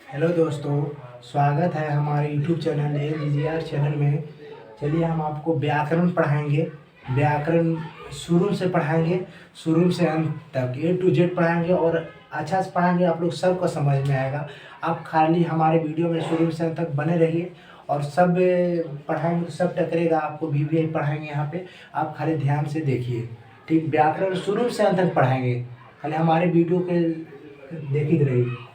Hello दोस्तों, स्वागत है हमारे यूट्यूब चैनल AGR चैनल में। चलिए हम आपको व्याकरण पढ़ाएंगे। व्याकरण शुरू से पढ़ाएंगे, शुरू से अंत तक A to Z पढ़ाएंगे और अच्छा से पढ़ाएंगे, आप लोग सबको समझ में आएगा। आप खाली हमारे वीडियो में शुरू से अंत तक बने रहिए और सब पढ़ाएंगे तो सब टकरेगा। आपको भी पढ़ाएंगे यहाँ पे, आप खाली ध्यान से देखिए। ठीक, व्याकरण शुरू से अंत तक पढ़ाएंगे, खाली हमारे वीडियो के देखते रहिए।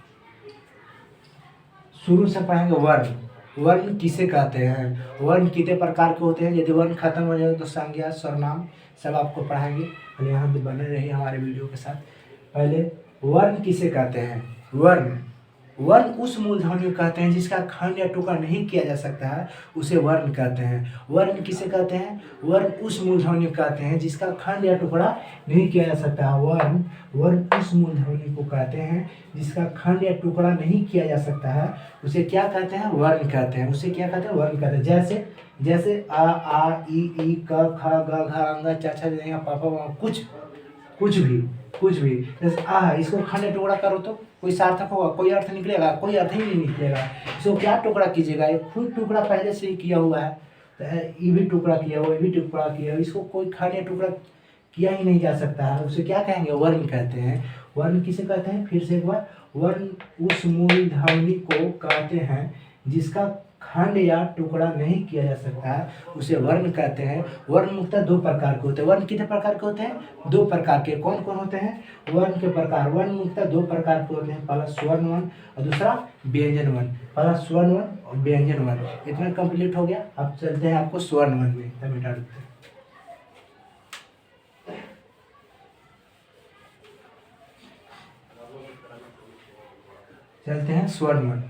शुरू से पढ़ेंगे वर्ण। वर्ण किसे कहते हैं, वर्ण कितने प्रकार के होते हैं। यदि वर्ण खत्म हो जाए तो संज्ञा सर्वनाम सब आपको पढ़ाएंगे। और यहाँ पे बने रहिए हमारे वीडियो के साथ। पहले वर्ण किसे कहते हैं। वर्ण वर्ण उस मूलध्वनि को कहते हैं जिसका खंड या टुकड़ा नहीं किया जा सकता है, उसे वर्ण कहते हैं। वर्ण किसे कहते हैं, वर्ण उस मूलध्वनि को कहते हैं जिसका खंड या टुकड़ा नहीं किया जा सकता है। वर्ण उस मूलध्वनि को कहते हैं जिसका खंड या टुकड़ा नहीं किया जा सकता है, उसे क्या कहते हैं, वर्ण कहते हैं। उसे क्या कहते हैं, वर्ण कहते हैं। जैसे जैसे आ ई क ख ग घ अंग च छ ज प प कुछ भी जैसे आ है, इसको खंड टुकड़ा करो तो कोई सार्थक होगा, कोई अर्थ निकलेगा, कोई अर्थ ही नहीं निकलेगा। इसको क्या टुकड़ा कीजिएगा, ये खुद टुकड़ा पहले से ही किया हुआ है। तो ये भी टुकड़ा किया हुआ, ये भी टुकड़ा किया हुआ, इसको कोई खंड या टुकड़ा किया ही नहीं जा सकता है। उसे क्या कहेंगे, वर्ण कहते हैं। वर्ण किसे कहते हैं, फिर से एक बार, वर्ण उस मूलध्वनि को कहते हैं जिसका खंड या टुकड़ा नहीं किया जा सकता है, उसे वर्ण कहते हैं। वर्ण मुख्यतः दो प्रकार के होते हैं। वर्ण कितने प्रकार के होते हैं, दो प्रकार के। कौन कौन होते हैं वर्ण के प्रकार, वर्ण मुख्यतः दो प्रकार के होते हैं। पहला स्वर्ण वर्ण और दूसरा व्यंजन वर्ण। पहला स्वर्ण वर्ण और व्यंजन वर्ण। इतना कंप्लीट हो गया। अब चलते हैं आपको स्वर्ण वर्ण में, तब मिटा देते हैं। चलते हैं स्वर्ण वर्ण।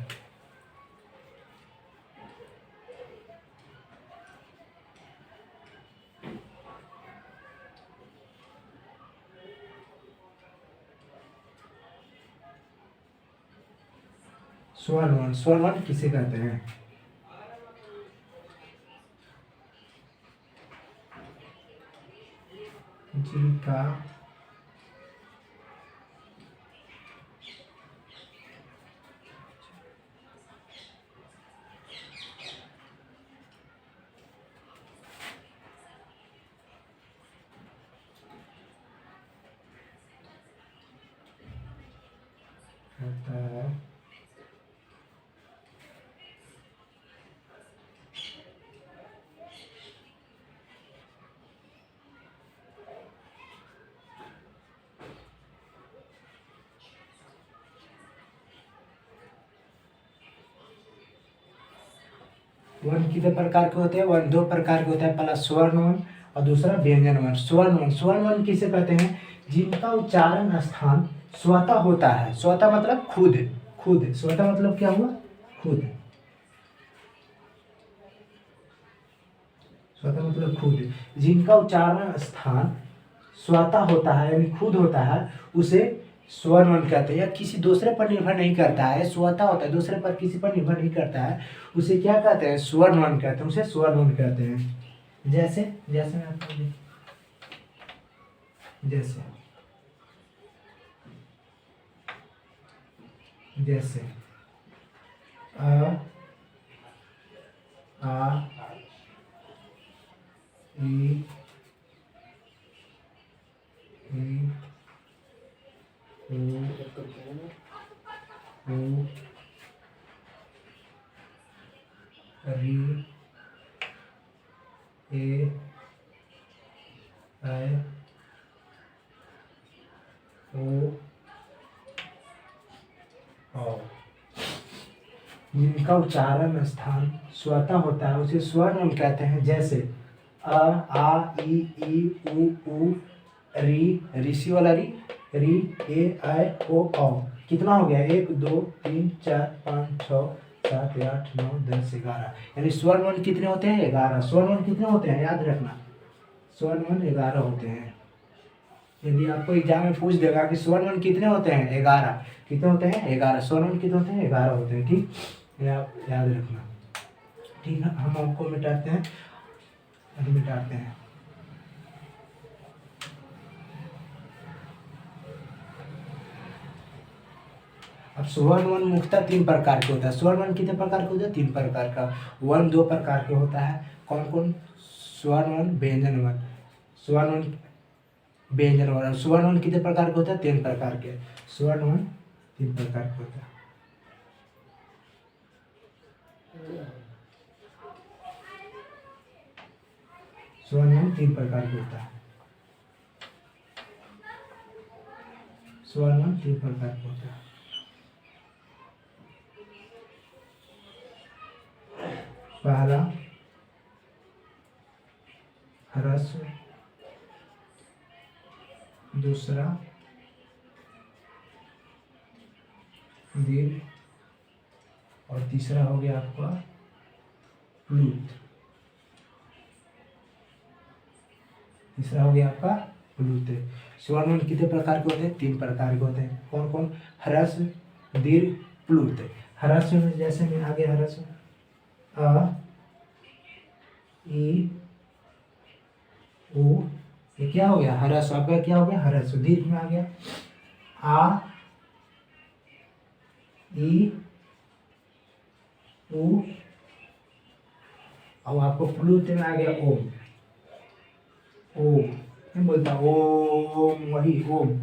स्वर्ण वर्ण किसे कहते हैं, जिनका कहता है वर्ण कितने प्रकार के होते हैं, वर्ण दो प्रकार के होते हैं। पहला स्वर्ण वर्ण और दूसरा व्यंजन वर्ण। स्वर्ण वर्ण किसे कहते हैं, जिनका उच्चारण स्थान स्वतः होता है। स्वतः मतलब खुद, स्वतः मतलब क्या हुआ, खुद। स्वतः मतलब खुद, जिनका उच्चारण स्थान स्वतः होता है यानी खुद होता है, उसे स्वर्ण वर्ण कहते हैं। या किसी दूसरे पर निर्भर नहीं करता है, स्वतः होता है, दूसरे पर किसी पर निर्भर नहीं करता है, उसे क्या कहते हैं, स्वर्ण वर्ण कहते हैं। उसे स्वर्ण वर्ण कहते हैं। जैसे जैसे मैं आपको जैसे जैसे अ आ ई ऊ री ए आई ओ औ। जिनका उच्चारण स्थान स्वतः होता है उसे स्वर्ण वर्ण कहते हैं। जैसे अ आ ई उ री, ऋषि वाला री ए आई ओ औ। कितना हो गया, 1 2 3 4 5 6 7 8 9 10 11। यानी स्वर्ण वर्ण कितने होते हैं, 11। स्वर्ण वर्ण कितने होते हैं, याद रखना, स्वर्ण वर्ण 11 होते हैं। यदि आपको एग्जाम में पूछ देगा कि स्वर्ण वर्ण कितने होते हैं, 11। कितने होते हैं, 11। स्वर्ण वर्ण कितने होते हैं, 11 होते हैं। ठीक, ये आप याद रखना। ठीक है, हम आपको मिटाते हैं, मिटाते हैं। अब स्वर्ण वन मुख्यतः 3 प्रकार के होता है। स्वर्ण वन कितने प्रकार के होते हैं? 3 प्रकार का। वन 2 प्रकार के होता है। कौन कौन? स्वर्ण वन, व्यंजन वन। स्वर्ण वन, व्यंजन वन। स्वर्ण वन कितने प्रकार के होते हैं? 3 प्रकार के। स्वर्ण वन 3 प्रकार के होता है। स्वर्ण वन 3 प्रकार के होता है। स्वर्ण वन 3 प्रकार के होता है। पहला ह्रस्व, दूसरा दीर्घ और तीसरा हो गया आपका प्लुत। तीसरा हो गया आपका प्लुत। स्वर्ण वन कितने प्रकार के होते हैं? 3 प्रकार के होते हैं। कौन कौन? ह्रस्व, दीर्घ, प्लुत। ह्रस्व में जैसे में आगे ह्रस्व अ, ई, उ, ये क्या हो गया? ह्रस्व। आपका क्या हो गया? ह्रस्व। दीर्घ में आ गया आ, ई, उ, और आपको प्लुत में आ गया ओम। ओम नहीं बोलता, ओम, वही ओम।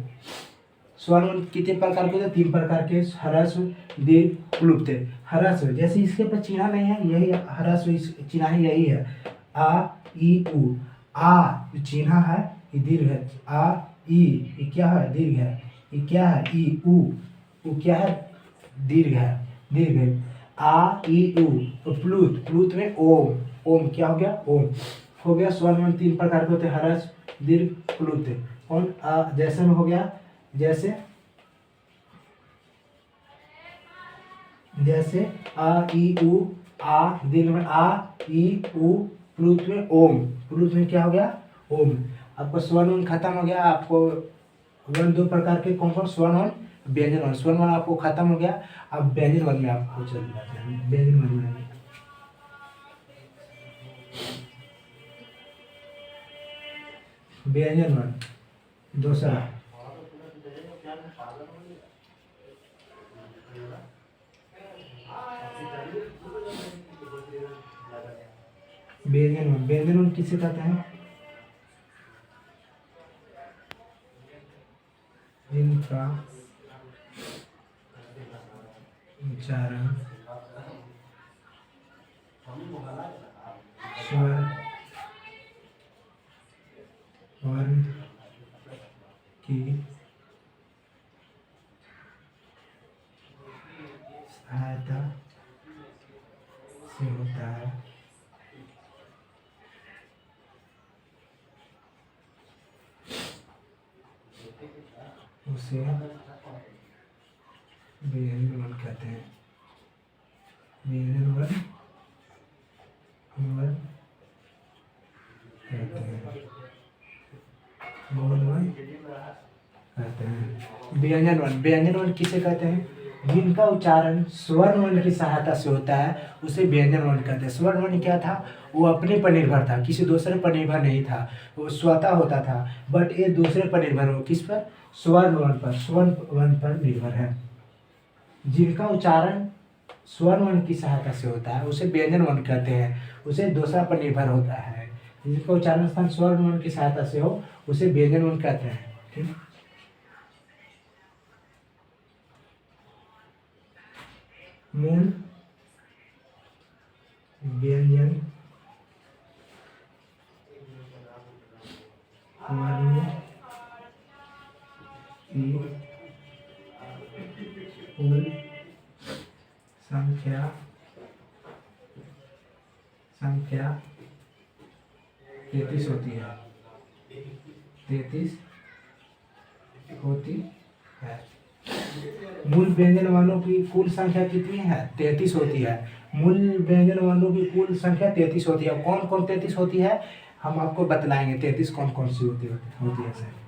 स्वर्ण वन कितने प्रकार के होते हैं? 3 प्रकार के। ह्रस्व, दीर्घ, प्लुत। ह्रस्व जैसे इसके पर चिन्ह नहीं है, यही ह्रस्व, इस चिन्ह ही यही है। आ, ई, उ। आ जो चिन्ह है ये दीर्घ है। आ, ई, ये क्या है? दीर्घ है। ये क्या है? ई, उ क्या है? दीर्घ है। दीर्घ है। आ, ई, उ। तो प्लुत, प्लुत में ओम। ओम क्या हो गया? ओम हो गया। स्वर्ण वन 3 प्रकार के होते हैं। ह्रस्व, दीर्घ, प्लुत। कौन? जैसे में हो गया, जैसे जैसे आ, ई, उ। आ दीर्घ में आ, ई, उ। प्लुत में ओम। प्लुत में क्या हो गया? ओम। आपको स्वर्ण वन खत्म हो गया। आपको वन 2 प्रकार के कौन कौन? स्वर्ण वन, व्यंजन वन। स्वर्ण वन आपको खत्म हो गया। अब व्यंजन वन में आपको चल जाते हैं। व्यंजन वन में आइए। व्यंजन वन दूसरा व्यंजन वन। व्यंजन वन किसे कहते हैं? जिनका उच्चारण स्वर, वर्ण की सहायता से होता है, उसे व्यंजन वन कहते हैं। व्यंजन वन कहते हैं। कहते हैं व्यंजन वन। व्यंजन वन किसे कहते हैं? जिनका उच्चारण स्वर्ण वन की सहायता से होता है उसे व्यंजन वन कहते हैं। स्वर्ण वन क्या था? वो अपने पर निर्भर था, किसी दूसरे पर निर्भर नहीं था, वो स्वतः होता था। बट ये दूसरे पर निर्भर हो, किस पर? स्वर्ण वन पर। स्वर्ण वन पर निर्भर है। जिनका उच्चारण स्वर्ण वन की सहायता से होता है उसे व्यंजन वन कहते हैं, उसे दूसरा पर निर्भर होता है। जिसका उच्चारण स्थान स्वर्ण वन की सहायता से हो उसे व्यंजन वन कहते हैं। ठीक? मूल व्यंजन वर्णों की कुल संख्या 33 होती है। 33 होती है। मूल व्यंजन वर्णों की कुल संख्या कितनी है? 33 होती है। मूल व्यंजन वर्णों की कुल संख्या 33 होती है। कौन कौन 33 होती है हम आपको बतलाएंगे। 33 कौन कौन सी होती है सर?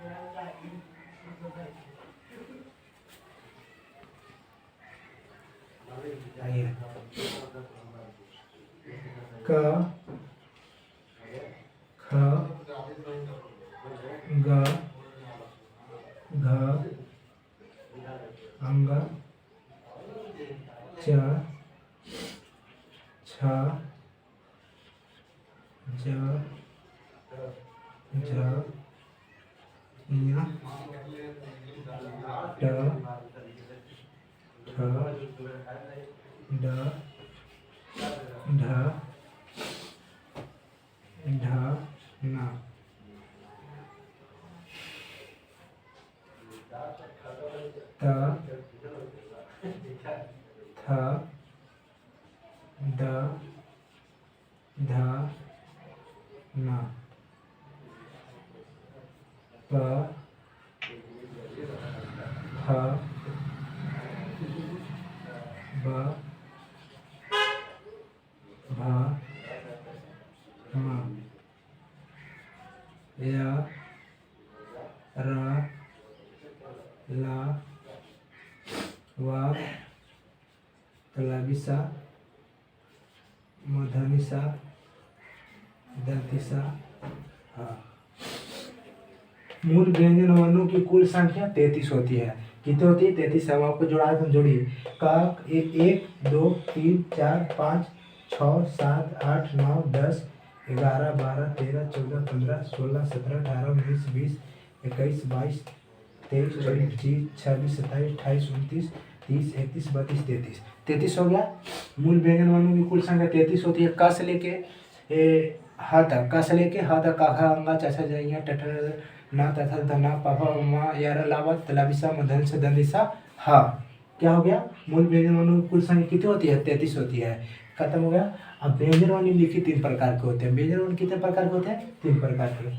आइए। क, ख, ग, घ, अंग, च छ ज झ ञ ट ठ ड ढ ढ न त थ द ध न प फ ब भ म य र ला व तलाबिसा मधनिसा दंतिसा हाँ। मूल व्यंजन वर्णों की कुल संख्या 33 होती है। कितनी होती है? 33 है। आपको जोड़ा तो जोड़िए। का 1 2 3 4 5 6 7 8 9 10 11 12 13 14 15 16 17 18 19 20 21 22 23 24 25 26 27 28 29 30 31 32 33 33 हो गया। मूल व्यंजन वर्णों की कुल संख्या 33 होती है। क से लेके ह तक। क से लेके ह तक। क ख अंगा चचा जइया टटर ना तथा धना पापा उमा यार लावत तलाबिसा मधन से दंदिसा हा। क्या हो गया? मूल व्यंजन वर्णों की कुल संख्या कितनी होती है? 33 होती है। खत्म हो गया। अब व्यंजन वर्ण निम्नलिखित 3 प्रकार के होते हैं। व्यंजन वर्ण कितने प्रकार के होते हैं? 3 प्रकार के।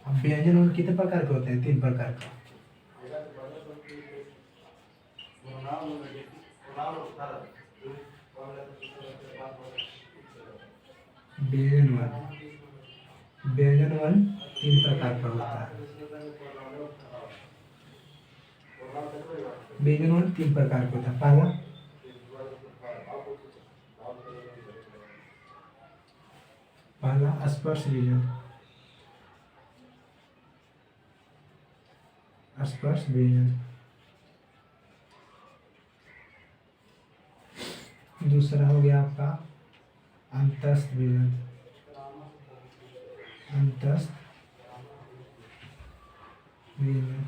अब व्यंजन वर्ण कितने प्रकार के होते हैं? 3 प्रकार के। व्यंजन वर्ण 3 प्रकार का होता है। व्यंजन वर्ण 3 प्रकार का होता है। पहला स्पर्श व्यंजन। स्पर्श व्यंजन। दूसरा हो गया आपका अंतस्थ व्यंजन। अंतस्थ व्यंजन।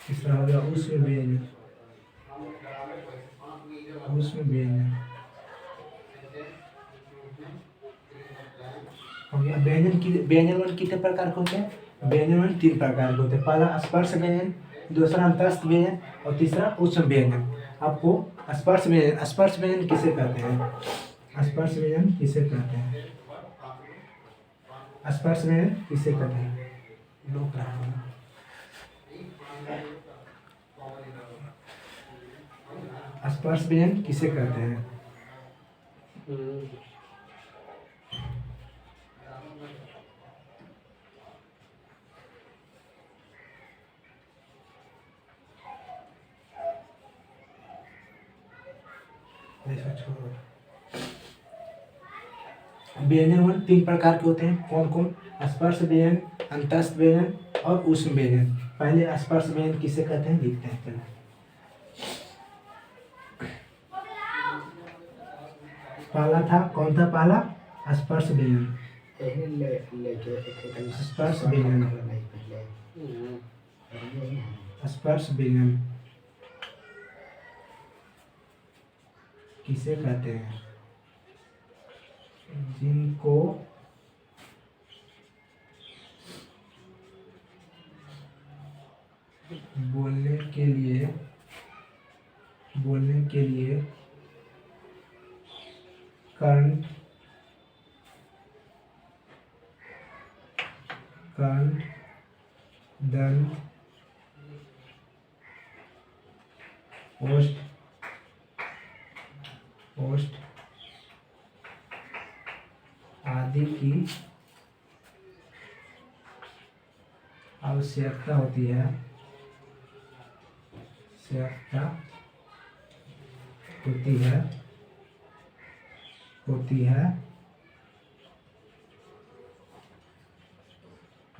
तीसरा हो गया ऊष्म व्यंजन। ऊष्म व्यंजन हो गया। व्यंजन वर्ण कितने प्रकार के होते हैं? व्यंजन वर्ण 3 प्रकार के होते हैं। पहला स्पर्श व्यंजन, दूसरा अंतस्थ व्यंजन और तीसरा ऊष्म व्यंजन। आपको स्पर्श व्यंजन किसे कहते हैं? स्पर्श व्यंजन किसे कहते हैं? स्पर्श व्यंजन किसे कहते हैं? स्पर्श व्यंजन किसे कहते हैं? व्यंजन वर्ण 3 प्रकार के होते हैं। कौन कौन? स्पर्श व्यंजन, अंतस्थ व्यंजन और ऊष्म व्यंजन। पहले स्पर्श व्यंजन किसे कहते हैं लिखते हैं। पहले पहला था कौन था? पहला स्पर्श व्यंजन। स्पर्श व्यंजन। स्पर्श व्यंजन किसे कहते हैं? जिनको बोलने के लिए कर्ण, दंत, ओष्ठ आदि की आवश्यकता होती है। होती है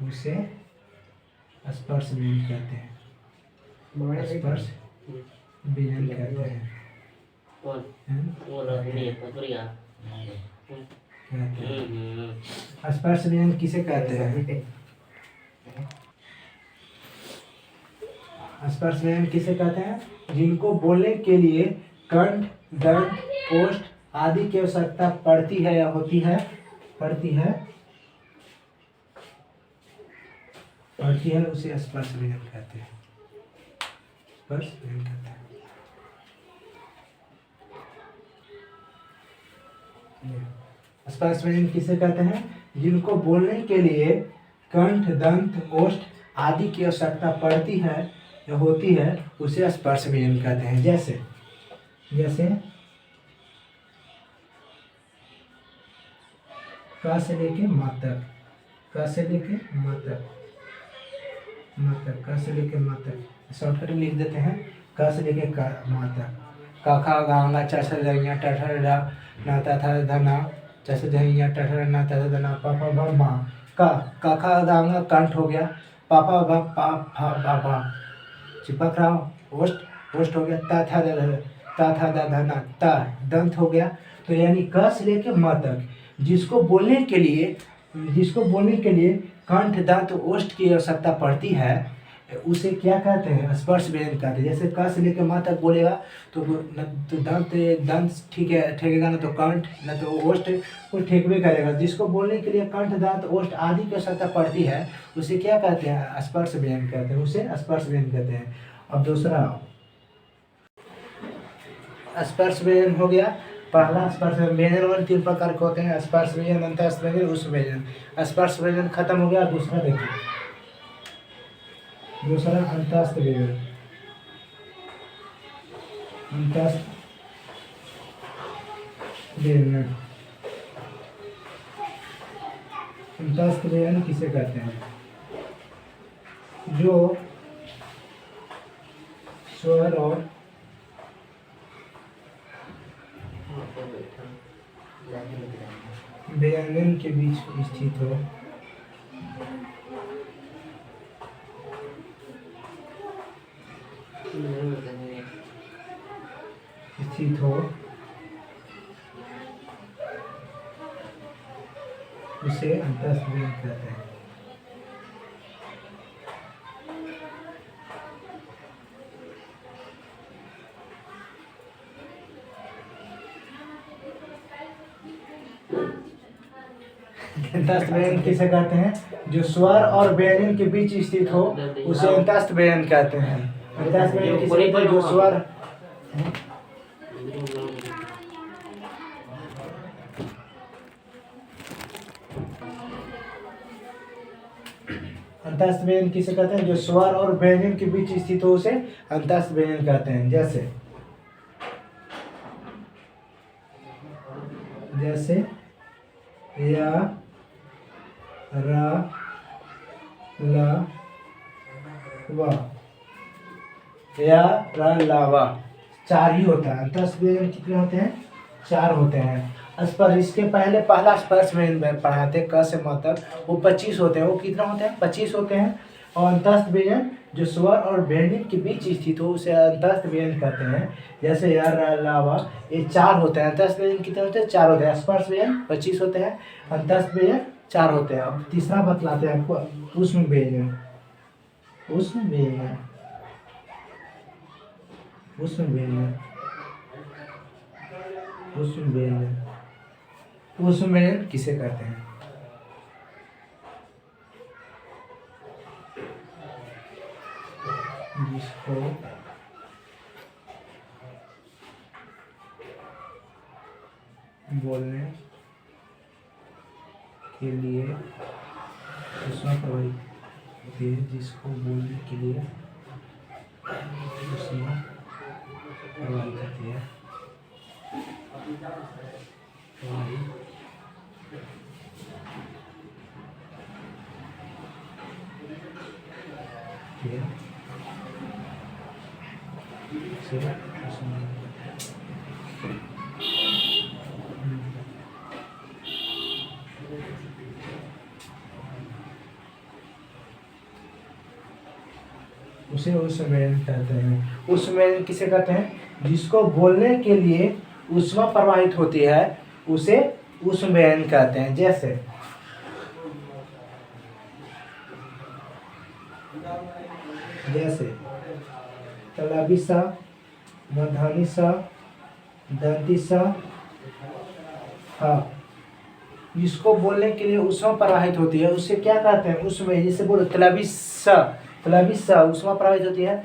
उसे स्पर्श व्यंजन कहते हैं। स्पर्श व्यंजन कहते हैं। स्पर्श व्यंजन किसे कहते हैं? स्पर्श व्यंजन किसे कहते हैं? जिनको बोलने के लिए कंठ, दंत, ओष्ठ आदि की आवश्यकता पड़ती है या होती है, पड़ती है उसे स्पर्श व्यंजन कहते हैं। स्पर्श व्यंजन कहते हैं। स्पर्श व्यंजन किसे कहते हैं? जिनको बोलने के लिए कंठ, दंत, ओष्ठ आदि की आवश्यकता पड़ती है या होती है उसे स्पर्श व्यंजन कहते हैं। जैसे क से लेके म तक, क से लेके म तक, क से लेके म तक शॉर्टकट में लिख देते हैं। क से लेके म तक क ख ग घ च छ ज ञ ट ठ र न त थ ध न च छ ज ञ ट ठ र न त ध न प फ ब म। क ख ग घ कंठ हो गया, प फ ब प फ ब भ चिपक रहा ओष्ठ हो गया, त थ द ध न त दंत हो गया। तो यानी क से लेके म तक जिसको बोलने के लिए कंठ, दंत, ओष्ठ की आवश्यकता पड़ती है उसे क्या कहते हैं? स्पर्श व्यंजन कहते हैं। जैसे क से लेकर म तक बोलेगा तो दंत ठीक है ठेकेगा, ना तो कंठ, ना तो ओष्ठ को ठेकवे करेगा। जिसको बोलने के लिए कंठ, दांत, ओष्ठ आदि की आवश्यकता पड़ती है उसे क्या कहते हैं? स्पर्श व्यंजन कहते हैं। उसे स्पर्श व्यंजन कहते हैं। अब दूसरा स्पर्श व्यंजन हो गया। पहला स्पर्श व्यंजन 3 प्रकार के होते हैं। स्पर्श व्यंजन, अंतस्थ व्यंजन, उष्म व्यंजन। स्पर्श व्यंजन खत्म हो गया। दूसरा देखिए, दूसरा अंतस्थ व्यंजन। अंतस्थ व्यंजन, अंतस्थ व्यंजन किसे कहते हैं? जो स्वर और व्यंजन के बीच स्थित हो, उसे अंतस्थ व्यंजन कहते हैं। अंतस्थ व्यंजन किसे कहते हैं? जो स्वर और व्यंजन के बीच स्थित हो उसे अंतस्थ व्यंजन कहते हैं। अंतस्थ व्यंजन किसे कहते हैं? जो स्वर अंतस्थ व्यंजन किसे कहते हैं? जो स्वर और व्यंजन के बीच स्थित हो उसे अंतस्थ व्यंजन कहते हैं। जैसे या, रा, ला, वा, या, रा, ला, वा 4 ही होता है। अंतस्थ व्यंजन कितने होते हैं? 4 होते हैं। स्पर्श, इसके पहले पहला स्पर्श व्यंजन पढ़ा थे क से म तक, वो 25 होते हैं। वो कितना होते हैं? 25 होते हैं। और अंतस्थ व्यंजन जो स्वर और व्यंजन के बीच स्थित हो उसे अंतस्थ व्यंजन कहते हैं। जैसे या, रा, ला, वा, ये 4 होते हैं। अंतस्थ व्यंजन कितने होते हैं? 4 होते हैं। स्पर्श व्यंजन 25 होते हैं, अंतस्थ व्यंजन 4 होते हैं। अब तीसरा बतलाते हैं आपको, उष्म व्यंजन। उष्म व्यंजन, उष्म व्यंजन, उष्म व्यंजन, उष्म व्यंजन किसे कहते हैं? जिसको बोलने के लिए उष्मा प्रवाहित है, जिसको बोलने के लिए उष्मा प्रवाहित होती है, उसे ऊष्मयन कहते हैं। ऊष्मयन किसे कहते हैं? जिसको बोलने के लिए ऊष्मा प्रवाहित होती है उसे ऊष्मयन कहते हैं। जैसे तलाबी सा, मधानी सा, दंती सा, हाँ, जिसको बोलने के लिए ऊष्मा प्रवाहित होती है उसे क्या कहते हैं? ऊष्मयन। जैसे बोलो तलाबी सा ऊष्मा प्रवाहित होती है,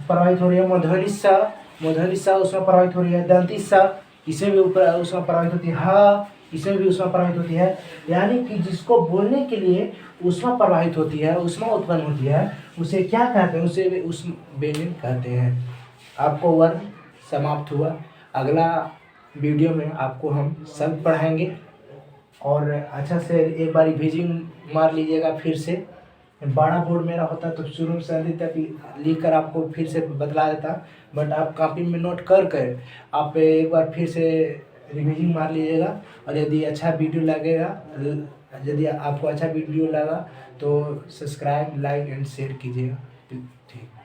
प्रवाहित हो रही है। मधुली सा ऊष्मा प्रवाहित हो रही है। दंती सा, इसे भी ऊपर ऊष्मा प्रवाहित होती है। हाँ, इसमें भी ऊष्मा प्रवाहित होती है। यानी कि जिसको बोलने के लिए ऊष्मा प्रवाहित होती है, ऊष्मा उत्पन्न होती है, उसे क्या कहते हैं? उसे ऊष्मयन कहते हैं। आपको वर्ण समाप्त हुआ। अगला वीडियो में आपको हम सब पढ़ाएंगे और अच्छा से एक बार रिवीजन मार लीजिएगा फिर से। बड़ा बोर्ड मेरा होता तो शुरू से अंत तक लिख कर आपको फिर से बतला देता, बट आप कॉपी में नोट कर कर आप एक बार फिर से रिवीजन मार लीजिएगा। और यदि अच्छा वीडियो लगेगा, यदि आपको अच्छा वीडियो लगा तो सब्सक्राइब, लाइक एंड शेयर कीजिएगा। ठीक।